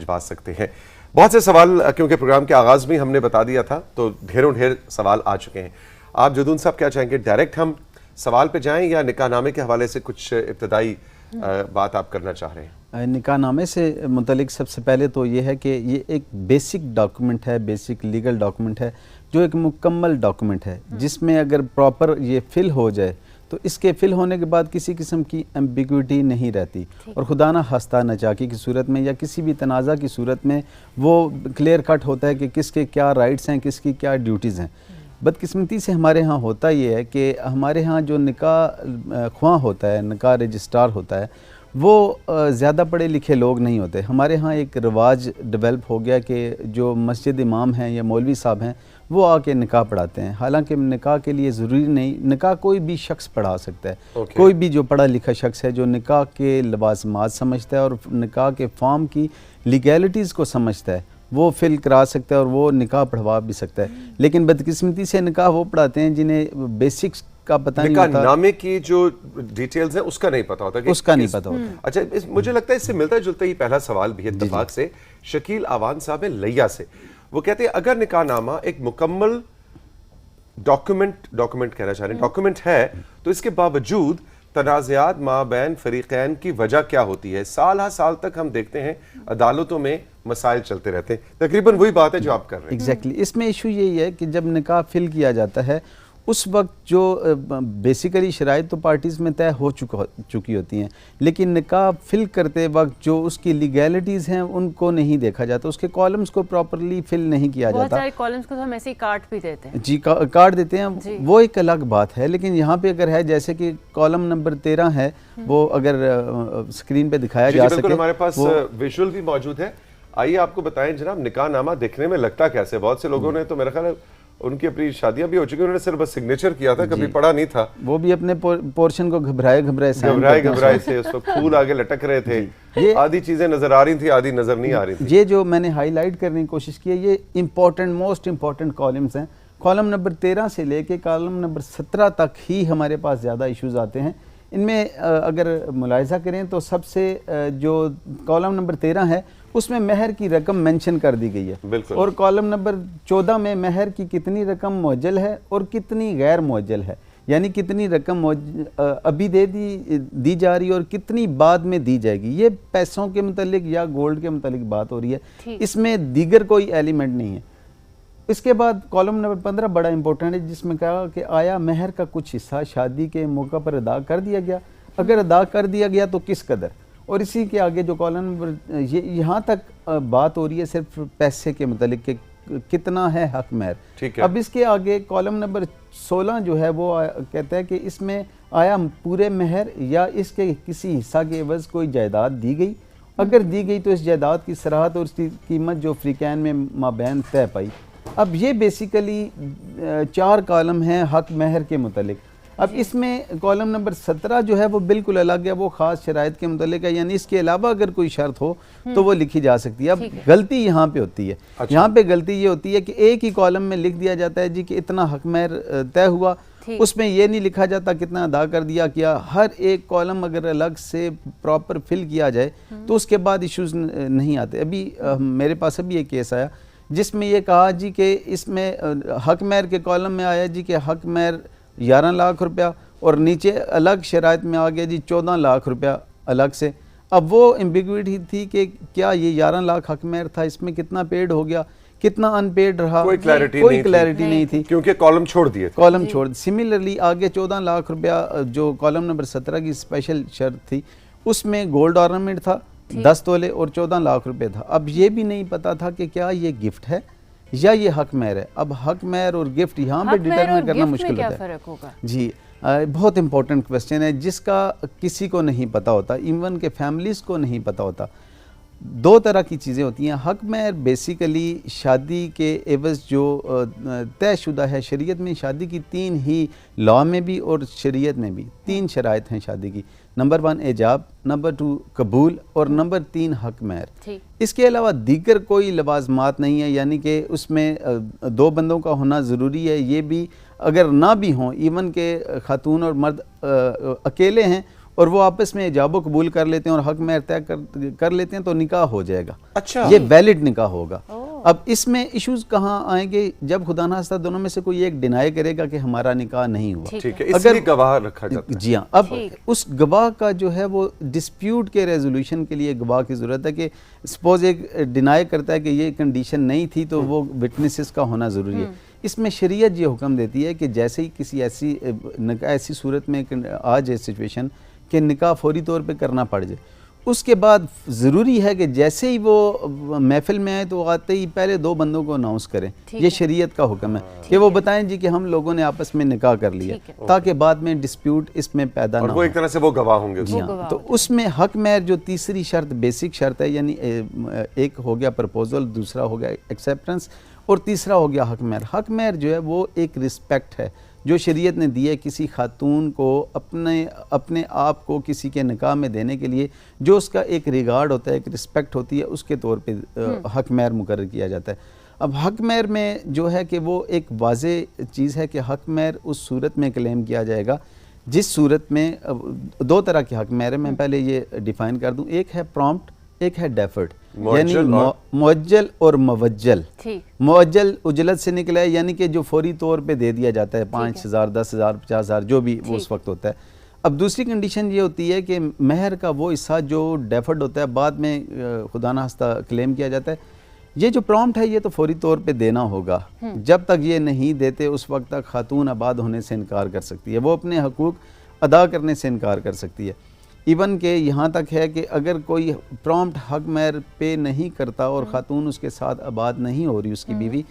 भिजवा सकते हैं। बहुत से सवाल क्योंकि प्रोग्राम के आगाज में हमने बता दिया था तो ढेर सवाल आ चुके हैं। आप जदून साहब क्या चाहेंगे, डायरेक्ट हम सवाल पे जाएं या निकाहनामे के हवाले से कुछ इब्तदाई बात आप करना चाह रहे हैं? निकाहनामे से मुतलिक सबसे पहले तो ये है कि ये एक बेसिक डॉक्यूमेंट है, बेसिक लीगल डॉक्यूमेंट है, जो एक मुकम्मल डॉक्यूमेंट है, जिसमें अगर प्रॉपर ये फिल हो जाए तो इसके फिल होने के बाद किसी किस्म की एम्बिग्विटी नहीं रहती और खुदा ना खास्ता नचाकी की सूरत में या किसी भी तनाज़ा की सूरत में वो क्लियर कट होता है कि किसके क्या राइट्स हैं, किसकी क्या ड्यूटीज़ हैं। बदकिस्मती से हमारे यहाँ होता ये है कि हमारे यहाँ जो निकाह ख्वाह होता है, निकाह रजिस्ट्रार होता है, वो ज़्यादा पढ़े लिखे लोग नहीं होते। हमारे यहाँ एक रिवाज डेवलप हो गया कि जो मस्जिद इमाम हैं या मौलवी साहब हैं वो आके निकाह पढ़ाते हैं। हालांकि निकाह के लिए ज़रूरी नहीं, निकाह कोई भी शख्स पढ़ा सकता है। कोई भी जो पढ़ा लिखा शख्स है, जो निकाह के लवाज़मात समझता है और निकाह के फॉर्म की लीगैलिटीज़ को समझता है, वो फिल करा सकता है और वो निकाह पढ़वा भी सकता है। लेकिन बदकिस्मती से निकाह वो पढ़ाते हैं जिन्हें बेसिक्स का पता नहीं होता, नामे की जो डिटेल्स हैं उसका नहीं पता होता कि उसका नहीं पता होता। अच्छा, मुझे लगता है इससे मिलता जुलता ही पहला सवाल भी इत्तेफाक से शकील आवान साहब है लैया से। वो कहते हैं अगर निकाहनामा एक मुकम्मल डॉक्यूमेंट कहना चाह रहे हैं, डॉक्यूमेंट है, तो इसके बावजूद तनाज़ात माबैन फरीक़ैन की वजह क्या होती है? साल हर साल तक हम देखते हैं अदालतों में मसाइल चलते रहते हैं। तकरीबन वही बात है जो आप कर रहे हैं। एग्जैक्टली इसमें इशू यही है कि जब निकाह फिल किया जाता है उस वक्त जो बेसिकली शराइत तो पार्टीज़ में तय हो चुकी होती हैं, लेकिन निकाह फिल करते वक्त जो उसकी लीगैलिटीज़ हैं उनको नहीं देखा जाता, उसके कॉलम्स को प्रॉपरली फिल नहीं किया जाता। बहुत सारे कॉलम्स को तो हम ऐसे ही काट भी देते हैं। जी, काट देते हैं, वो एक अलग बात है। लेकिन यहाँ पे अगर है जैसे कि कॉलम नंबर 13 है, वो अगर स्क्रीन पे दिखाया जा सके, हमारे पास विजुअल भी मौजूद है। आइए आपको बताएं जनाब, निकाहनामा देखने में लगता कैसे? बहुत से लोगों ने तो मेरा ख्याल है उनकी अपनी शादियां भी हो चुकी, उन्होंने सिर्फ बस सिग्नेचर किया था, कभी पढ़ा नहीं था। वो भी अपने पोर्शन को घबराए से उस वक्त फूल आगे लटक रहे थे, ये आधी चीजें नजर आ रही थी, आधी नजर नहीं आ रही थी। ये जो मैंने हाईलाइट करने की कोशिश की है, ये इंपॉर्टेंट, मोस्ट इंपॉर्टेंट कॉलम्स हैं। कॉलम नंबर 13 से लेके कॉलम नंबर 17 तक ही हमारे पास ज़्यादा इश्यूज आते हैं। इनमें अगर मुलाहिजा करें तो सबसे जो कॉलम नंबर 13 है उसमें महर की रकम मेंशन कर दी गई है, और कॉलम नंबर 14 में महर की कितनी रकम मुअज्जल है और कितनी गैर मुअज्जल है, यानी कितनी रकम अभी दी जा रही है और कितनी बाद में दी जाएगी। ये पैसों के मुतालिक या गोल्ड के मुतालिक बात हो रही है, इसमें दीगर कोई एलिमेंट नहीं है। इसके बाद कॉलम नंबर 15 बड़ा इंपॉर्टेंट है, जिसमें कहा कि आया महर का कुछ हिस्सा शादी के मौका पर अदा कर दिया गया, अगर अदा कर दिया गया तो किस कदर। और इसी के आगे जो कॉलम नंबर यहाँ तक बात हो रही है सिर्फ पैसे के मुतालिक कि कितना है हक महर। अब इसके आगे कॉलम नंबर 16 जो है वो कहता है कि इसमें आया पूरे महर या इसके किसी हिस्सा के एवज कोई जायदाद दी गई, अगर दी गई तो इस जायदाद की सराहत और उसकी कीमत जो फ्रीकैन में माबैन तय पाई। अब ये बेसिकली 4 कॉलम हैं हक महर के मुतालिक। अब इसमें कॉलम नंबर 17 जो है वो बिल्कुल अलग है, वो ख़ास शराइत के मुतालिक है, यानी इसके अलावा अगर कोई शर्त हो तो वो लिखी जा सकती है। अब गलती यहाँ पे होती है, यहाँ पे गलती ये होती है कि एक ही कॉलम में लिख दिया जाता है जी कि इतना हक महर तय हुआ, उसमें ये नहीं लिखा जाता कितना अदा कर दिया क्या। हर एक कॉलम अगर अलग से प्रॉपर फिल किया जाए तो उसके बाद इश्यूज़ नहीं आते। अभी मेरे पास अभी एक केस आया जिसमें ये कहा जी कि इसमें हक महर के कॉलम में आया जी कि हक महर 11 लाख रुपया, और नीचे अलग शराइत में आ गया जी 14 लाख रुपया अलग से। अब वो एम्बिग्विटी थी कि क्या ये 11 लाख हक महर था, इसमें कितना पेड हो गया, कितना अनपेड रहा, कोई क्लैरिटी नहीं थी क्योंकि कॉलम छोड़ दिए। सिमिलरली आगे 14 लाख रुपया जो कॉलम नंबर 17 की स्पेशल शर्त थी उसमें गोल्ड ऑर्नामेंट था 10 तोले और 14 लाख रुपए था। अब ये भी नहीं पता था कि क्या ये गिफ्ट है या ये हक महर है। अब हक महर और गिफ्ट यहाँ पे डिटरमाइन करना मुश्किल होता है। जी, बहुत इंपॉर्टेंट क्वेश्चन है जिसका किसी को नहीं पता होता, इवन के फैमिलीज़ को नहीं पता होता। 2 तरह की चीज़ें होती हैं। हक महर बेसिकली शादी के एवज जो तयशुदा है, शरीयत में शादी की 3 ही, लॉ में भी और शरीयत में भी 3 शराइत हैं शादी की। नंबर 1 एजाब, नंबर 2 कबूल और नंबर 3 हक महर। इसके अलावा दीगर कोई लवाजमात नहीं है, यानी कि उसमें 2 बंदों का होना ज़रूरी है। ये भी अगर ना भी हों, इवन के खातून और मर्द अकेले हैं और वो आपस में इजाबो कबूल कर लेते हैं और हक महर तय कर लेते हैं तो निकाह हो जाएगा। अच्छा, ये वैलिड निकाह होगा। अब इसमें इश्यूज कहाँ आएंगे, जब खुदा ना खास्ता दोनों में से कोई एक डिनाई करेगा कि हमारा निकाह नहीं हुआ। ठीक है, इसलिए गवाह रखा जाता है। जी हाँ, अब उस गवाह का जो है वो डिस्प्यूट के रेजोल्यूशन के लिए गवाह की ज़रूरत है कि सपोज एक डिनाई करता है कि ये कंडीशन नहीं थी तो वो विटनेसेस का होना ज़रूरी है। इसमें शरीयत ये हुक्म देती है कि जैसे ही किसी ऐसी सूरत में आ जाए सिचुएशन कि निकाह फौरी तौर पे करना पड़ जाए, उसके बाद ज़रूरी है कि जैसे ही वो महफिल में आए तो आते ही पहले 2 बंदों को अनाउंस करें। ये शरीयत का हुक्म है कि वो बताएं जी कि हम लोगों ने आपस में निकाह कर लिया, ताकि बाद में डिस्प्यूट इसमें पैदा ना हो। वो एक तरह से वो गवाह होंगे। जी हाँ, तो उसमें हक महर जो तीसरी शर्त, बेसिक शर्त है, यानी एक हो गया प्रपोजल, दूसरा हो गया एक्सेप्टेंस और तीसरा हो गया हक महर। हक महर जो है वो एक रिस्पेक्ट है जो शरीयत ने दी है किसी खातून को अपने आप को किसी के निकाह में देने के लिए, जो उसका एक रिगार्ड होता है, एक रिस्पेक्ट होती है, उसके तौर पे हक महर मुकर्रर किया जाता है। अब हक महर में जो है कि वो एक वाज़े चीज़ है कि हक महर उस सूरत में क्लेम किया जाएगा जिस सूरत में 2 तरह के हक महर है। मैं पहले ये डिफ़ाइन कर दूं, एक है प्रॉम्प्ट, एक है डेफर्ड, यानी मुअज्जल और मवज्जल। मुअज्जल उजलत से निकला है, यानी कि जो फौरी तौर पे दे दिया जाता है, 5,000, 10,000, 50,000 जो भी वो उस वक्त होता है। अब दूसरी कंडीशन ये होती है कि महर का वो हिस्सा जो डेफर्ड होता है बाद में खुदा ना खास्ता क्लेम किया जाता है। ये जो प्रॉम्प्ट है ये तो फौरी तौर पे देना होगा। जब तक ये नहीं देते उस वक्त तक खातून आबाद होने से इनकार कर सकती है, वो अपने हकूक़ अदा करने से इनकार कर सकती है। इवन के यहाँ तक है कि अगर कोई प्रॉम्प्ट हक महर पे नहीं करता और ख़ातून उसके साथ आबाद नहीं हो रही, उसकी बीवी,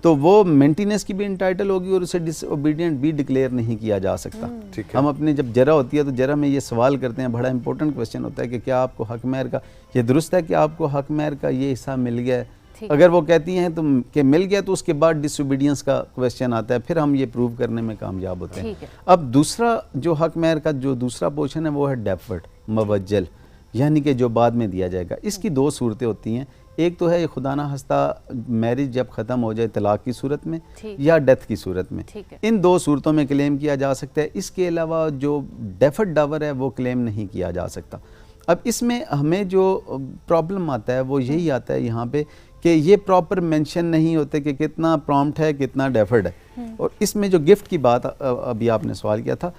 तो वो मेंटेनेंस की भी इंटाइटल होगी और उसे डिसओबीडियंट भी डिक्लेयर नहीं किया जा सकता। हम अपने जब जरा होती है तो जरा में ये सवाल करते हैं, बड़ा इंपॉर्टेंट क्वेश्चन होता है कि क्या आपको हक महर का ये दुरुस्त है कि आपको हक महर का ये हिस्सा मिल गया है। अगर वो कहती हैं तो कि मिल गया तो उसके बाद डिसओबीडियंस का क्वेश्चन आता है, फिर हम ये प्रूव करने में कामयाब होते हैं। अब दूसरा जो हक महर का जो दूसरा पोर्शन है वो है डेफर्ड, मवज्जल, यानी कि जो बाद में दिया जाएगा। इसकी 2 सूरतें होती हैं, एक तो है खुदा ना खास्ता मैरिज जब ख़त्म हो जाए तलाक की सूरत में या डेथ की सूरत में, इन 2 सूरतों में क्लेम किया जा सकता है। इसके अलावा जो डेफर्ड डावर है वो क्लेम नहीं किया जा सकता। अब इसमें हमें जो प्रॉब्लम आता है वो यही आता है यहाँ पे कि ये प्रॉपर मेंशन नहीं होते कि कितना प्रॉम्प्ट है कितना डेफर्ड है। और इसमें जो गिफ्ट की बात अभी आपने सवाल किया था,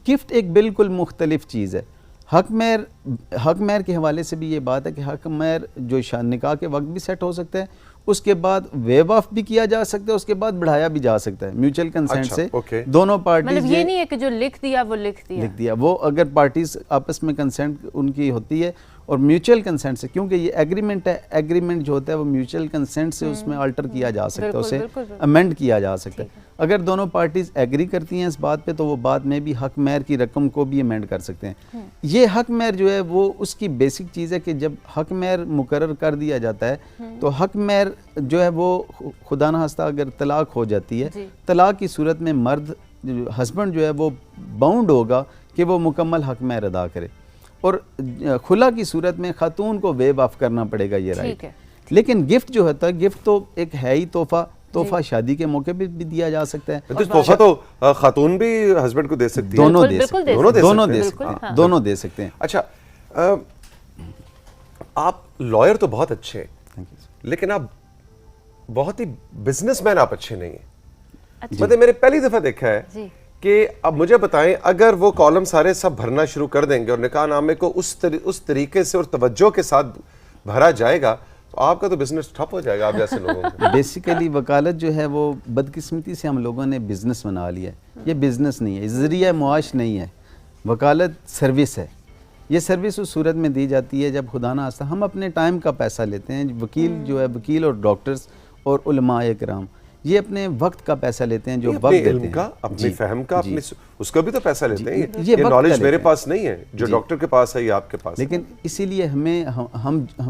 गिफ्ट एक बिल्कुल मुख्तलिफ चीज़ है। हक महर के हवाले से भी ये बात है कि हक महर जो निकाह के वक्त भी सेट हो सकता है, उसके बाद वेव ऑफ भी किया जा सकता है, उसके बाद बढ़ाया भी जा सकता है म्यूचुअल कंसेंट से। दोनों पार्टीज, मतलब ये नहीं है कि जो लिख दिया वो लिख दिया, वो अगर पार्टीज आपस में कंसेंट उनकी होती है और म्यूचुअल कंसेंट से, क्योंकि ये एग्रीमेंट है, एग्रीमेंट जो होता है वो म्यूचुअल कंसेंट से उसमें अल्टर किया जा सकता है, उसे अमेंड किया जा सकता है। अगर दोनों पार्टीज एग्री करती हैं इस बात पे तो वो बाद में भी हक महर की रकम को भी अमेंड कर सकते हैं। ये हक महर जो है वो उसकी बेसिक चीज़ है कि जब हक महर मुकर्रर कर दिया जाता है तो हक महर जो है वो खुदा ना खास्ता अगर तलाक हो जाती है, तलाक की सूरत में मर्द हस्बैंड जो है वो बाउंड होगा कि वो मुकम्मल हक महर अदा करे, और खुला की सूरत में खातून को वेव ऑफ करना पड़ेगा ये राइट। लेकिन गिफ्ट जो होता है, गिफ्ट तो एक है ही तोहफा शादी के मौके पे भी दिया जा सकता है। तो तोहफा तो खातून भी हस्बैंड को दे सकती है, दोनों दे सकते हैं। अच्छा, आप लॉयर तो बहुत अच्छे हैं, लेकिन आप बहुत ही बिजनेसमैन आप अच्छे नहीं हैं। मतलब मैंने पहली दफा देखा है कि अब मुझे बताएं, अगर वो कॉलम सारे सब भरना शुरू कर देंगे और निकाहनामे को उस तरीके से और तवज्जो के साथ भरा जाएगा तो आपका तो बिजनेस ठप हो जाएगा आप जैसे लोगों का। बेसिकली वकालत जो है वो बदकिस्मती से हम लोगों ने बिजनेस बना लिया है। ये बिजनेस नहीं है, ज़रिया मुआश नहीं है, वकालत सर्विस है। ये सर्विस उस सूरत में दी जाती है जब खुदा ना खास्ता हम अपने टाइम का पैसा लेते हैं। वकील जो है, वकील और डॉक्टर्स और उलमाए किराम ये अपने वक्त का पैसा लेते हैं, जो वक्त देते हैं, अपनी फहम का, अपनी उसका भी तो पैसा लेते हैं। ये नॉलेज मेरे पास नहीं है जो डॉक्टर के पास है या आपके पास। लेकिन इसीलिए हमें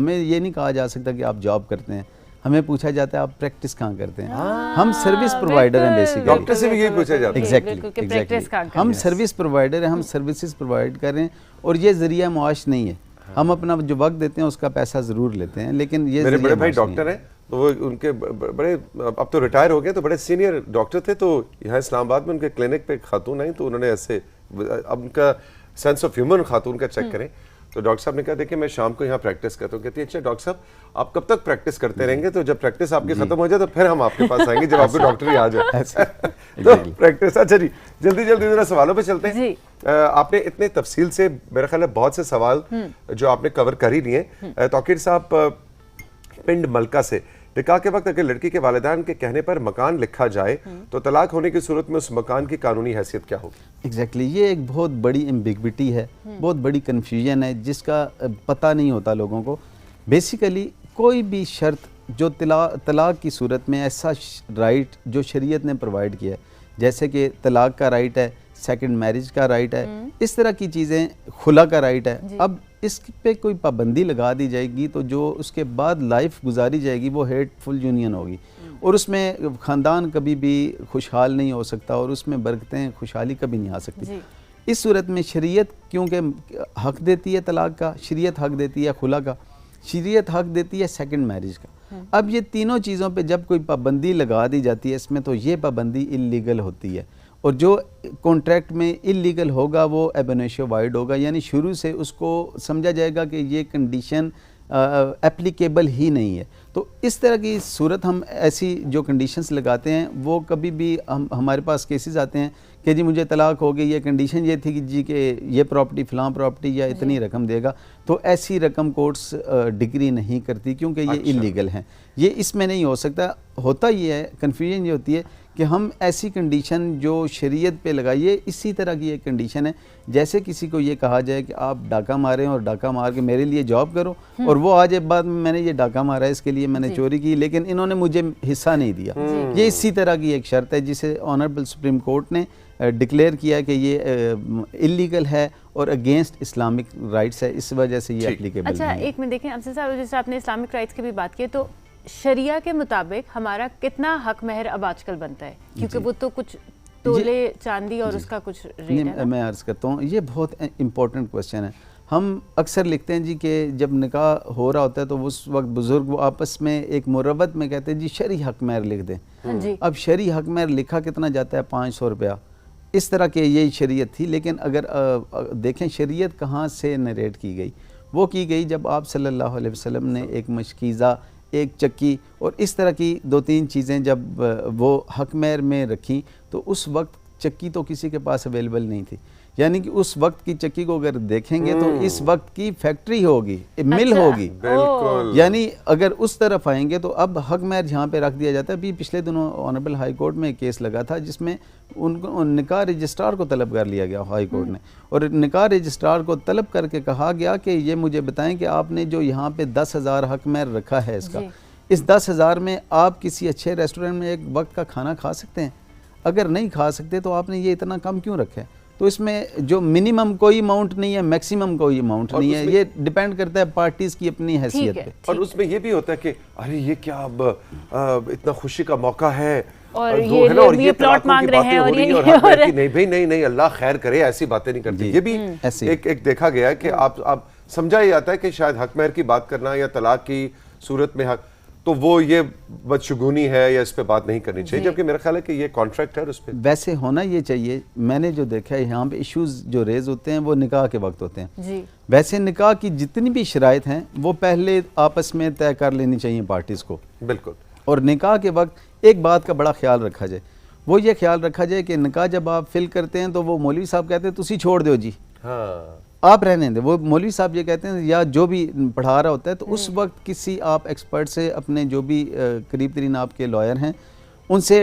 ये नहीं कहा जा सकता कि आप जॉब करते हैं, हमें पूछा जाता है आप प्रैक्टिस कहाँ करते हैं। हम सर्विस प्रोवाइडर हैं बेसिकली, डॉक्टर से भी यही पूछा जाता है। एग्जैक्टली हम सर्विस प्रोवाइडर हैं, हम सर्विसेज प्रोवाइड कर रहे हैं और ये जरिया मुआश नहीं है। हम अपना जो वक्त देते हैं उसका पैसा जरूर लेते हैं, लेकिन ये मेरे बड़े भाई डॉक्टर हैं तो वो उनके बड़े, अब तो रिटायर हो गए, तो बड़े सीनियर डॉक्टर थे। तो यहाँ इस्लामाबाद में उनके क्लिनिक पे खातून आई तो उन्होंने ऐसे, अब उनका सेंस ऑफ ह्यूमर खातून का चेक करें। तो डॉक्टर साहब ने कहा देखिए मैं शाम को यहाँ प्रैक्टिस करता हूँ। कहती है अच्छा डॉक्टर साहब आप कब तक प्रैक्टिस करते रहेंगे? तो जब प्रैक्टिस आपकी खत्म हो जाए तो फिर हम आपके पास आएंगे जब आपको डॉक्टरी आ जाए। तो प्रैक्टिस। अच्छा जी, जल्दी जल्दी जरा सवालों पे चलते हैं। आपने इतने तफसील से मेरा ख्याल है बहुत से सवाल जो आपने कवर कर ही लिए। तौकीर साहब पिंड मलका से, निकाह के वक्त अगर लड़की के वालिदैन के कहने पर मकान लिखा जाए तो तलाक होने की सूरत में उस मकान की कानूनी हैसियत क्या होगी? एग्जैक्टली ये एक बहुत बड़ी एम्बिग्विटी है, बहुत बड़ी कन्फ्यूजन है जिसका पता नहीं होता लोगों को। बेसिकली कोई भी शर्त जो तलाक की सूरत में ऐसा राइट जो शरीयत ने प्रोवाइड किया है, जैसे कि तलाक का राइट है, सेकंड मैरिज का राइट है, इस तरह की चीज़ें, खुला का राइट है, अब इस पे कोई पाबंदी लगा दी जाएगी तो जो उसके बाद लाइफ गुजारी जाएगी वो हेटफुल यूनियन होगी और उसमें ख़ानदान कभी भी खुशहाल नहीं हो सकता और उसमें बरकतें, खुशहाली कभी नहीं आ सकती। इस सूरत में शरीयत क्योंकि हक देती है तलाक का, शरीयत हक देती है खुला का, शरीयत हक देती है सेकंड मैरिज का। अब ये तीनों चीज़ों पे जब कोई पाबंदी लगा दी जाती है इसमें, तो ये पाबंदी इल्लीगल होती है और जो कॉन्ट्रैक्ट में इल्लीगल होगा वो एब इनिशियो वाइड होगा, यानी शुरू से उसको समझा जाएगा कि ये कंडीशन एप्लीकेबल ही नहीं है। तो इस तरह की सूरत हम ऐसी जो कंडीशंस लगाते हैं वो कभी भी हमारे पास केसेस आते हैं कि जी मुझे तलाक हो गई, ये कंडीशन ये थी कि जी के ये प्रॉपर्टी फ़लाँ प्रॉपर्टी या इतनी रकम देगा, तो ऐसी रकम कोर्ट्स डिग्री नहीं करती क्योंकि ये इल्लीगल हैं। ये इसमें नहीं हो सकता। होता ये है, कन्फ्यूजन ये होती है कि हम ऐसी कंडीशन जो शरीयत पे लगाइए, इसी तरह की एक कंडीशन है जैसे किसी को ये कहा जाए कि आप डाका मारें और डाका मार के मेरे लिए जॉब करो और वो आज एक बाद में मैंने ये डाका मारा है, इसके लिए मैंने चोरी की लेकिन इन्होंने मुझे हिस्सा नहीं दिया। ये इसी तरह की एक शर्त है जिसे ऑनरेबल सुप्रीम कोर्ट ने डिक्लेयर किया कि ये इलीगल है और अगेंस्ट इस्लामिक राइट्स है, इस वजह से ये एप्लीकेबल अच्छा, एक मिनट देखें अफसर साहब, जैसे आपने इस्लामिक राइट्स की भी बात की, तो शरिया के मुताबिक हमारा कितना हक महर अब आजकल बनता है? क्योंकि वो तो कुछ तोले चांदी और उसका कुछ रेट है। मैं अर्ज़ करता हूँ, ये बहुत इंपॉर्टेंट क्वेश्चन है। हम अक्सर लिखते हैं जी कि जब निकाह हो रहा होता है तो उस वक्त बुजुर्ग वो आपस में एक मुरवत में कहते हैं जी शरी हक महर लिख दें। अब शरी हक महर लिखा कितना जाता है? 500 रुपया, इस तरह के यही शरीयत थी। लेकिन अगर देखें शरीयत कहाँ से नरेट की गई, वो की गई जब आप सल्लल्लाहु अलैहि वसल्लम ने एक मशकीज़ा, एक चक्की और इस तरह की 2-3 चीज़ें जब वो हक महर में रखी तो उस वक्त चक्की तो किसी के पास अवेलेबल नहीं थी। यानी कि उस वक्त की चक्की को अगर देखेंगे तो इस वक्त की फैक्ट्री होगी, मिल होगी। बिल्कुल। यानी अगर उस तरफ आएंगे तो अब हक महर यहाँ पे रख दिया जाता है। अभी पिछले दिनों ऑनरेबल हाई कोर्ट में एक केस लगा था जिसमें उनको निकाह रजिस्ट्रार को तलब कर लिया गया हाई कोर्ट ने, और निकाह रजिस्ट्रार को तलब करके कहा गया कि ये मुझे बताएं कि आपने जो यहाँ पे 10,000 हक महर रखा है इसका, इस 10,000 में आप किसी अच्छे रेस्टोरेंट में एक वक्त का खाना खा सकते हैं? अगर नहीं खा सकते तो आपने ये इतना कम क्यों रखा है? तो इसमें जो मिनिमम कोई अमाउंट नहीं है, मैक्सिमम कोई अमाउंट नहीं है, ये डिपेंड करता है पार्टीज की अपनी हैसियत पे। और उसमें ये भी होता है कि अरे ये क्या अब इतना खुशी का मौका है और ये प्लॉट मांग रहे हैं और ये नहीं भाई नहीं अल्लाह खैर करे, ऐसी बातें नहीं करती। ये भी एक देखा गया है कि आप समझा ही आता है कि शायद हक महर की बात करना या तलाक की सूरत में हक, तो वो ये बदशगुनी है या इस पे बात नहीं करनी चाहिए, जबकि मेरा ख्याल है कि ये कॉन्ट्रैक्ट है उस पे वैसे होना ये चाहिए। मैंने जो देखा है यहाँ पे इश्यूज जो रेज होते हैं वो निकाह के वक्त होते हैं जी। वैसे निकाह की जितनी भी शराइत हैं वो पहले आपस में तय कर लेनी चाहिए पार्टीज को। बिल्कुल। और निकाह के वक्त एक बात का बड़ा ख्याल रखा जाए, वो ये ख्याल रखा जाए कि निकाह जब आप फिल करते हैं तो वो मौलवी साहब कहते हैं तुसी छोड़ दो जी, हाँ आप रहने दें। वो मौलवी साहब ये कहते हैं या जो भी पढ़ा रहा होता है तो उस वक्त किसी आप एक्सपर्ट से, अपने जो भी करीब तरीन आपके लॉयर हैं उनसे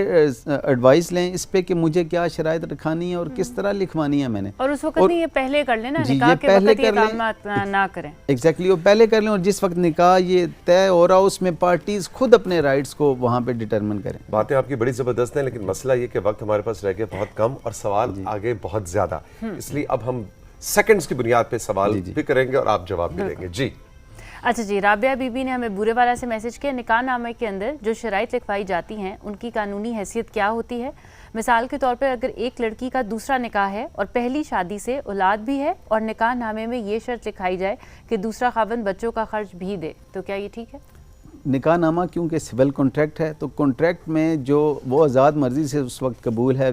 एडवाइस लें इस पे कि मुझे क्या शराइत रखानी है और किस तरह लिखवानी है मैंने। और उस वक्त नहीं, ये पहले कर लेना, निकाह के वक्त ये काम ना करें। एग्जैक्टली, वो पहले कर लें और जिस वक्त निकाह ये तय हो रहा हो उसमें पार्टीज खुद अपने राइट्स को वहाँ पे डिटरमिन करें। बातें आपकी बड़ी ज़बरदस्त हैं, लेकिन मसला ये कि वक्त हमारे पास रह गया बहुत कम और सवाल आगे बहुत ज़्यादा, इसलिए अब हम सेकंड्स की बुनियाद पे सवाल भी करेंगे और आप जवाब भी देंगे जी। अच्छा जी, राबिया बीबी ने हमें बुरेवाला से मैसेज किया, निकाह नामे के अंदर जो शराइत लिखवाई जाती हैं उनकी कानूनी हैसियत क्या होती है? मिसाल के तौर पर अगर एक लड़की का दूसरा निकाह है और पहली शादी से औलाद भी है और निकाह नामे में ये शर्त लिखाई जाए कि दूसरा खावंद बच्चों का खर्च भी दे, तो क्या ये ठीक है? निकाह नामा क्योंकि सिविल कॉन्ट्रैक्ट है तो कॉन्ट्रैक्ट में जो वो आज़ाद मर्जी से उस वक्त कबूल है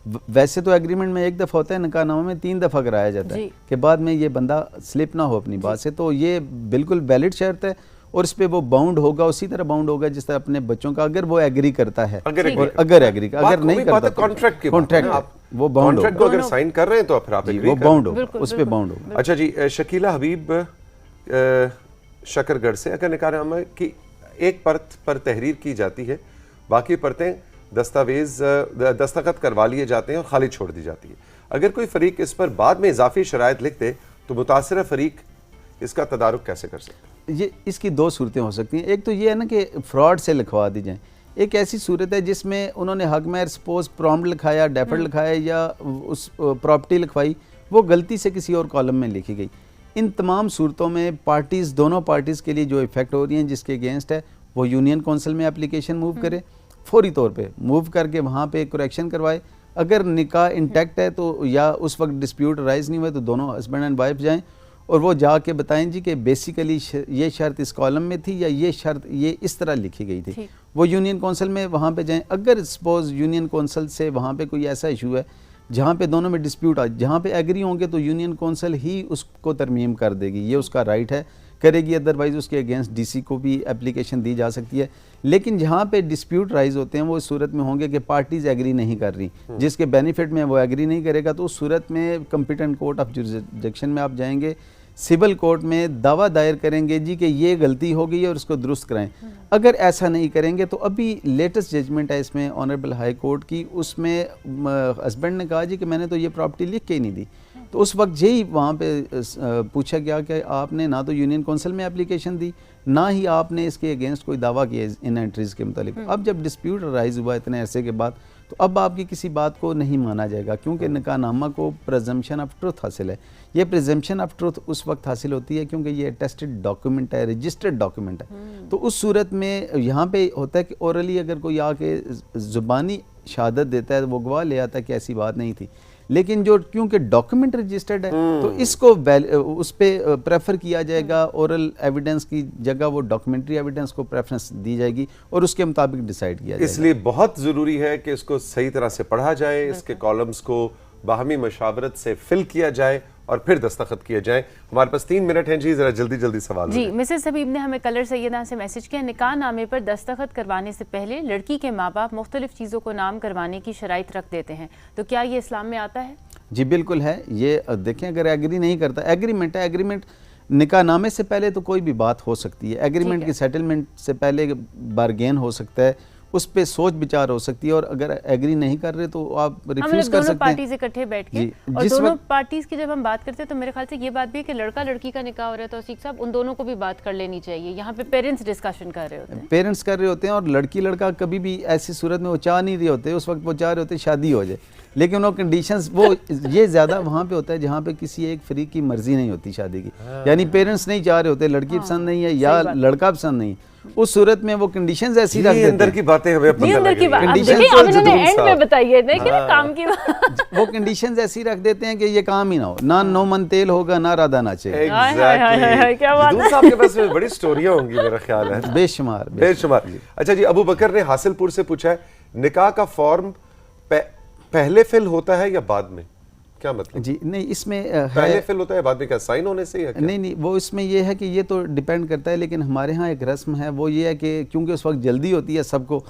वैसे तो एग्रीमेंट में एक दफ़ा होता है, निकाहनामा में 3 दफ़ा कराया जाता है कि बाद में ये बंदा स्लिप ना हो अपनी बात से। तो ये बिल्कुल वैलिड शर्त है और इस पे वो बाउंड होगा, उसी तरह बाउंड होगा जिस तरह अपने बच्चों का, अगर वो एग्री करता है, अगर नहीं करता कॉन्ट्रैक्ट वो बाउंड होगा। को अगर साइन कर रहे हैं तो फिर आप वो बाउंड होगा, उस पे बाउंड होगा। अच्छा जी, शकीला हबीब शकरगढ़ से, अगर निकाहनामा की एक परत पर तहरीर की जाती है, बाकी परतें दस्तखत करवा लिए जाते हैं और खाली छोड़ दी जाती है, अगर कोई फरीक इस पर बाद में इजाफी शराइत लिख दे तो मुतासिर फरीक इसका तदारुक कैसे कर सकते हैं? ये इसकी 2 सूरतें हो सकती हैं। एक तो ये है ना कि फ्रॉड से लिखवा दी जाए। एक ऐसी सूरत है जिसमें उन्होंने हक में सपोज प्रॉम्प्ट लिखाया, डेफर्ड लिखाया या उस प्रॉपर्टी लिखवाई, वो गलती से किसी और कॉलम में लिखी गई। इन तमाम सूरतों में पार्टीज़, दोनों पार्टीज़ के लिए जो इफेक्ट हो रही हैं, जिसके अगेंस्ट है, वो यूनियन कौंसिल में एप्लीकेशन मूव करे, फौरी तौर पे मूव करके वहाँ पे करेक्शन करवाए। अगर निकाह इंटैक्ट है तो, या उस वक्त डिस्प्यूट राइज नहीं हुआ, तो दोनों हस्बैंड एंड वाइफ जाएं और वो जाके बताएं जी कि बेसिकली ये शर्त इस कॉलम में थी या ये शर्त ये इस तरह लिखी गई थी। वो यूनियन कौंसिल में वहाँ पे जाएं। अगर सपोज यूनियन कौंसिल से वहाँ पे कोई ऐसा इशू है जहाँ पे दोनों में डिस्प्यूट आ, जहाँ पे एग्री होंगे तो यूनियन कौंसिल ही उसको तरमीम कर देगी, ये उसका राइट है, करेगी। अदरवाइज़ उसके अगेंस्ट डीसी को भी एप्लीकेशन दी जा सकती है। लेकिन जहाँ पे डिस्प्यूट राइज होते हैं वो इस सूरत में होंगे कि पार्टीज़ एग्री नहीं कर रही, जिसके बेनिफिट में वो एग्री नहीं करेगा, तो उस सूरत में कंपिटेंट कोर्ट ऑफ जुरिसडिक्शन में आप जाएंगे, सिविल कोर्ट में दावा दायर करेंगे जी कि ये गलती हो गई है और इसको दुरुस्त कराएं। अगर ऐसा नहीं करेंगे तो अभी लेटेस्ट जजमेंट है इसमें ऑनरेबल हाई कोर्ट की, उसमें हस्बैंड ने कहा जी कि मैंने तो ये प्रॉपर्टी लिख के ही नहीं दी। तो उस वक्त यही वहाँ पे पूछा गया कि आपने ना तो यूनियन कौंसिल में एप्लीकेशन दी, ना ही आपने इसके अगेंस्ट कोई दावा किया इन एंट्रीज़ के मुतालिक। अब जब डिस्प्यूट राइज हुआ इतने अरसे के बाद, तो अब आपकी किसी बात को नहीं माना जाएगा, क्योंकि निकाहनामा को प्रिजम्पशन ऑफ ट्रुथ हासिल है। ये प्रिजम्पशन ऑफ ट्रुथ उस वक्त हासिल होती है क्योंकि ये अटेस्टेड डॉक्यूमेंट है, रजिस्टर्ड डॉक्यूमेंट है। तो उस सूरत में यहाँ पे होता है कि ओरली अगर कोई आके ज़ुबानी शहादत देता है तो वो गवाह ले आता है कि ऐसी बात नहीं थी, लेकिन जो क्योंकि डॉक्यूमेंट रजिस्टर्ड है तो इसको उस पर प्रेफर किया जाएगा, ओरल एविडेंस की जगह वो डॉक्यूमेंट्री एविडेंस को प्रेफरेंस दी जाएगी और उसके मुताबिक डिसाइड किया जाएगा। इसलिए बहुत ज़रूरी है कि इसको सही तरह से पढ़ा जाए, इसके कॉलम्स को बाहमी मशावरत से फिल किया जाए और फिर दस्तखत किए जाएं। हमारे पास 3 मिनट हैं जी, जरा जल्दी जल्दी सवाल जी। मिसेस हबीब ने हमें कलर सैयदा से मैसेज किया, निकाह नामे पर दस्तखत करवाने से पहले लड़की के माँ बाप मुख्तलिफ चीज़ों को नाम करवाने की शराइत रख देते हैं, तो क्या ये इस्लाम में आता है? जी बिल्कुल है। ये देखें, अगर एग्री नहीं करता, एग्रीमेंट है, एग्रीमेंट निकाह नामे से पहले तो कोई भी बात हो सकती है, एग्रीमेंट की सेटलमेंट से पहले बारगेन हो सकता है, उस पे सोच विचार हो सकती है, और अगर एग्री नहीं कर रहे तो आप रिफ्यूज कर सकते हैं। दोनों पार्टीज इकट्ठे बैठ के, और दोनों पार्टीज की जब हम बात करते हैं तो मेरे ख्याल से ये बात भी है कि लड़का लड़की का निकाह हो रहा है तो सीख साहब उन दोनों को भी बात कर लेनी चाहिए। यहाँ पे पेरेंट्स डिस्कशन कर रहे होते हैं, पेरेंट्स कर रहे होते हैं, और लड़की लड़का कभी भी ऐसी सूरत में वो चाह नहीं रहे होते, उस वक्त वो चाह रहे होते शादी हो जाए, लेकिन वो कंडीशंस वो ये ज़्यादा वहाँ पे होता है जहाँ पे किसी एक फरीक की मर्जी नहीं होती शादी की, यानी पेरेंट्स नहीं चाह रहे होते, लड़की पसंद नहीं है या लड़का पसंद नहीं, उस सूरत में वो कंडीशंस ऐसी रख देते हैं। अंदर की बातें हमें पता लगेंगी। एंड में बताइए, देखिए काम की वो कंडीशंस ऐसी रख देते हैं कि ये काम ही ना हो, ना 9 मन तेल होगा, ना राधा नाचे। क्या बात है, आपके पास बड़ी स्टोरियां होंगी मेरा ख्याल है, बेशुमार। अच्छा जी, अबू बकर ने हासिलपुर से पूछा है, निकाह का फॉर्म पहले फिल होता है या बाद में, क्या मतलब? जी नहीं, इसमें पहले फिल होता है बाद में, क्या साइन होने से या क्या? नहीं, वो इसमें ये है कि ये तो डिपेंड करता है, लेकिन हमारे यहाँ एक रस्म है, वो ये है कि क्योंकि उस वक्त जल्दी होती है, सबको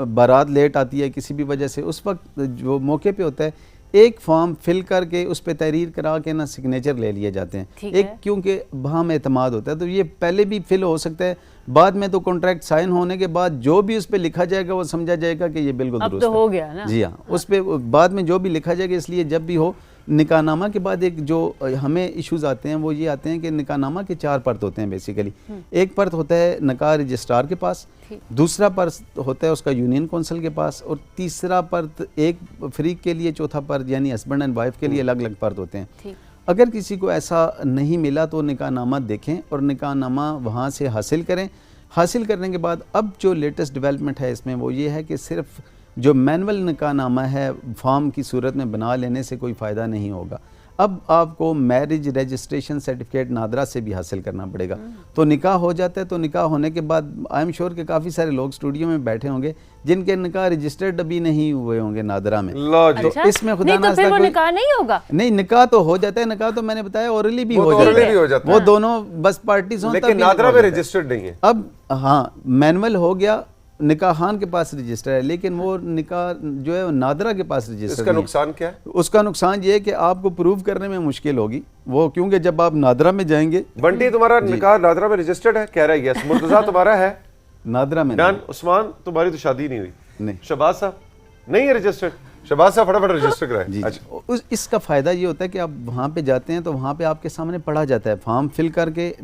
बारात लेट आती है किसी भी वजह से, उस वक्त जो मौके पे होता है एक फॉर्म फिल करके उस पर तहरीर करा के ना सिग्नेचर ले लिए जाते हैं, एक क्योंकि वहाँ में एतमाद होता है, तो ये पहले भी फिल हो सकता है, बाद में तो कॉन्ट्रैक्ट साइन होने के बाद जो भी उस पर लिखा जाएगा वो समझा जाएगा कि ये बिल्कुल दुरुस्त हो गया ना। जी हाँ, उस पर बाद में जो भी लिखा जाएगा, इसलिए जब भी हो निकाहनामा के बाद एक जो हमें इश्यूज आते हैं वो ये आते हैं कि निकाहनामा के 4 परत होते हैं बेसिकली। एक परत होता है निकाह रजिस्ट्रार के पास, दूसरा परत होता है उसका यूनियन कौंसिल के पास, और तीसरा परत एक फरीक के लिए, चौथा परत यानी हस्बैंड एंड वाइफ के लिए अलग अलग परत होते हैं। अगर किसी को ऐसा नहीं मिला तो निकाहनामा देखें और निकाहनामा वहाँ से हासिल करें। हासिल करने के बाद अब जो लेटेस्ट डेवलपमेंट है इसमें वो ये है कि सिर्फ जो मैनुअल निकाहनामा है फॉर्म की सूरत में बना लेने से कोई फ़ायदा नहीं होगा। अब आपको मैरिज रजिस्ट्रेशन सर्टिफिकेट नादरा से भी हासिल करना पड़ेगा। तो निकाह हो जाता है, तो निकाह होने के बाद आई एम श्योर कि काफ़ी सारे लोग स्टूडियो में बैठे होंगे जिनके निकाह रजिस्टर्ड अभी नहीं हुए होंगे नादरा में। लो जी। तो इसमें खुदा नहीं, तो फिर वो कोई निकाह नहीं होगा। नहीं, निकाह तो हो जाता है। निकाह तो मैंने बताया ओरली भी वो हो तो जाता orally है, भी हो जाता वो है। दोनों बस पार्टीज हों तब लेकिन भी नादरा निकाह में हो जाता है। रजिस्टर्ड नहीं है। अब हाँ, मैनुअल हो गया, निकाहान के पास रजिस्टर है, लेकिन वो निकाह जो है वो नादरा के पास रजिस्टर इसका नहीं है। नुकसान क्या है? उसका नुकसान ये है कि आपको प्रूव करने में मुश्किल होगी वो, क्योंकि जब आप नादरा में जाएंगे। बंटी तुम्हारा निकाह नादरा में रजिस्टर्ड है? कह रहा है यस। मुर्तजा तुम्हारा है? नादरा में डन। उस्मान तुम्हारी तो शादी नहीं हुई? नहीं। शहबाज साहब नहीं है रजिस्टर्ड? शहबाज साहब फटाफट रजिस्टर कराएं। जी। अच्छा। इसका फ़ायदा ये होता है कि आप वहाँ पे जाते हैं तो वहाँ पे आपके सामने पढ़ा जाता है, फॉर्म फिल करके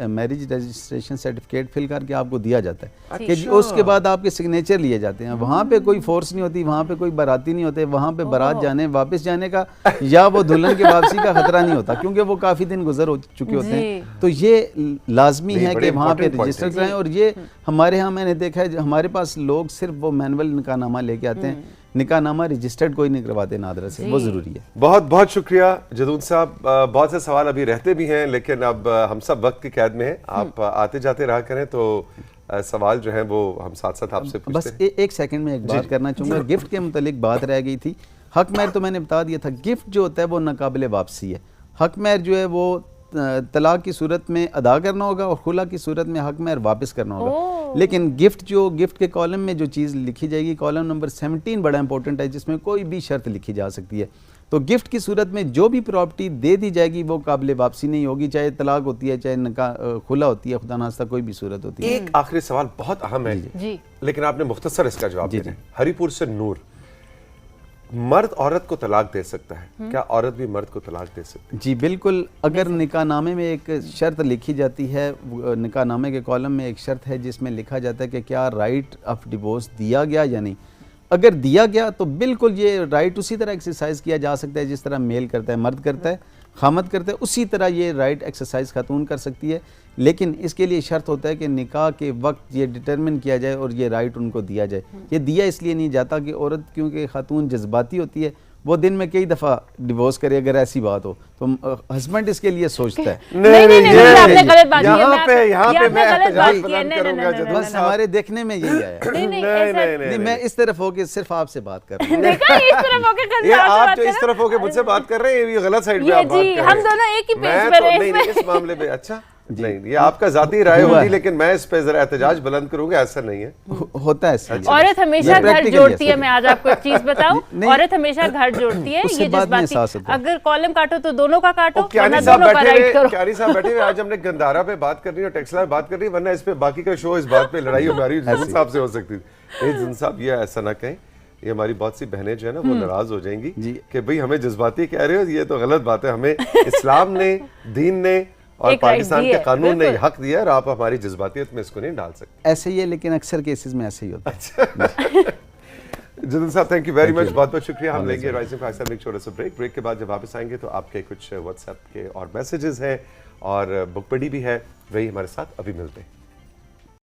मैरिज रजिस्ट्रेशन सर्टिफिकेट फिल करके आपको दिया जाता है कि जी, उसके बाद आपके सिग्नेचर लिए जाते हैं। वहाँ पे कोई फोर्स नहीं होती, वहाँ पे कोई बाराती नहीं होते, वहाँ पे बारात जाने वापस जाने का या वो दुल्हन की वापसी का खतरा नहीं होता, क्योंकि वो काफ़ी दिन गुजर हो चुके होते हैं। तो ये लाजमी है कि वहाँ पे रजिस्टर कराएं। और ये हमारे यहाँ मैंने देखा है, हमारे पास लोग सिर्फ वो मैनुअल निकाहनामा लेके आते हैं, निकाहनामा रजिस्टर्ड कोई नहीं करवाते नादरा से, वो ज़रूरी है। बहुत बहुत शुक्रिया जदून साहब। बहुत से सवाल अभी रहते भी हैं, लेकिन अब हम सब वक्त की कैद में हैं। आप आते जाते रहा करें तो सवाल जो है वो हम साथ साथ आपसे पूछते बस हैं। एक सेकंड में एक बात करना चाहूँगा। गिफ्ट के मुतालिक बात रह गई थी। हक महर तो मैंने बता दिया था। गिफ्ट जो होता है वो नाकाबिले वापसी है। हक महर जो है वो तलाक की सूरत में अदा करना होगा और खुला की सूरत में हक महर वापस करना होगा। लेकिन गिफ्ट के कॉलम में जो चीज़ लिखी जाएगी, कॉलम नंबर 17 बड़ा इंपॉर्टेंट है, जिसमें कोई भी शर्त लिखी जा सकती है। तो गिफ्ट की सूरत में जो भी प्रॉपर्टी दे दी जाएगी वो काबिले वापसी नहीं होगी, चाहे तलाक होती है, चाहे निकाह खुला होती है, खुदा नास्ता कोई भी सूरत होती है। एक आखिरी सवाल बहुत अहम है जी। लेकिन आपने मुख्तसर इसका जवाब दिया है। हरीपुर से नूर, मर्द औरत को तलाक दे सकता है, क्या औरत भी मर्द को तलाक दे सकती है? जी बिल्कुल। अगर निकाहनामे में एक शर्त लिखी जाती है, निकाहनामे के कॉलम में एक शर्त है जिसमें लिखा जाता है कि क्या राइट ऑफ डिवोर्स दिया गया या नहीं। अगर दिया गया तो बिल्कुल ये राइट उसी तरह एक्सरसाइज किया जा सकता है जिस तरह मेल करता है, मर्द करता है, खामद करता है, उसी तरह ये राइट एक्सरसाइज खातून कर सकती है। लेकिन इसके लिए शर्त होता है कि निकाह के वक्त ये डिटरमिन किया जाए और ये राइट उनको दिया जाए। ये दिया इसलिए नहीं जाता कि औरत, क्योंकि खातून जज्बाती होती है, वो दिन में कई दफ़ा डिवोर्स करे अगर ऐसी बात हो तो हस्बैंड इसके लिए सोचता है। आपने गलत बात की है। यहाँ पे मैं गलत बात एहतजाज की है। बुलंद करूंगा जदून बस साहब। हमारे देखने में यही आया। नहीं, मैं इस तरफ होके सिर्फ आपसे बात कर रहा हूँ। देखा, इस तरफ होके कर ये रहा हूं, आप बात जो कर इस रहा तरफ होके मुझसे बात कर रहे हैं, ये गलत साइड पे ये आप बात जी, कर रहे हम हैं। दोनों एक ही पेज मैं पर तो हैं नहीं, इसमें। इस मामले पे अच्छा नहीं, ये आपका जाती राय होगी, लेकिन मैं इस पे जरा एहतजाज बुलंद करूंगा, ऐसा नहीं है। होता है सर। औरत हमेशा ये घर practically जोड़ती है। है। मैं आज आपको एक चीज बताऊं, नहीं। औरत हमेशा घर जोड़ती है। उससे ये बाद में एहसास जज्बाती, होता है। अगर कॉलम काटो तो दोनों का काटो, ओ, क्यानी वरना साहब दोनों का बैठे राइट हुए, करो। क्यानी साहब बैठे हुए, आज हमने गंदारा पे बात करनी और टेक्सला पे बात करनी, वरना इस पे बाकी का शो इस बात पे लड़ाई हमारी जुल्म साहब से हो सकती थी। जुल्म साहब ये ऐसा ना कहें, ये हमारी बहुत सी बहनें जो है ना वो नाराज हो जाएंगी कि भाई हमें जज्बाती कह रहे हो, ये तो गलत बात है। हमें इस्लाम ने, दीन ने और एक पाकिस्तान right दी के है, कानून ने बिल्कुल। हक दिया और आप हमारी जज्बातियत में इसको नहीं डाल सकते। ऐसे ही है, लेकिन अक्सर केसेस में ऐसे ही होता है। जदन साहब thank you very much, you. बहुत बहुत शुक्रिया। हम लेंगे राइजिंग पाकिस्तान में एक छोटा सा ब्रेक के बाद जब वापस आएंगे तो आपके कुछ व्हाट्सएप के और मैसेजेस हैं और बुक पढ़ी भी है, वही हमारे साथ अभी मिलते हैं।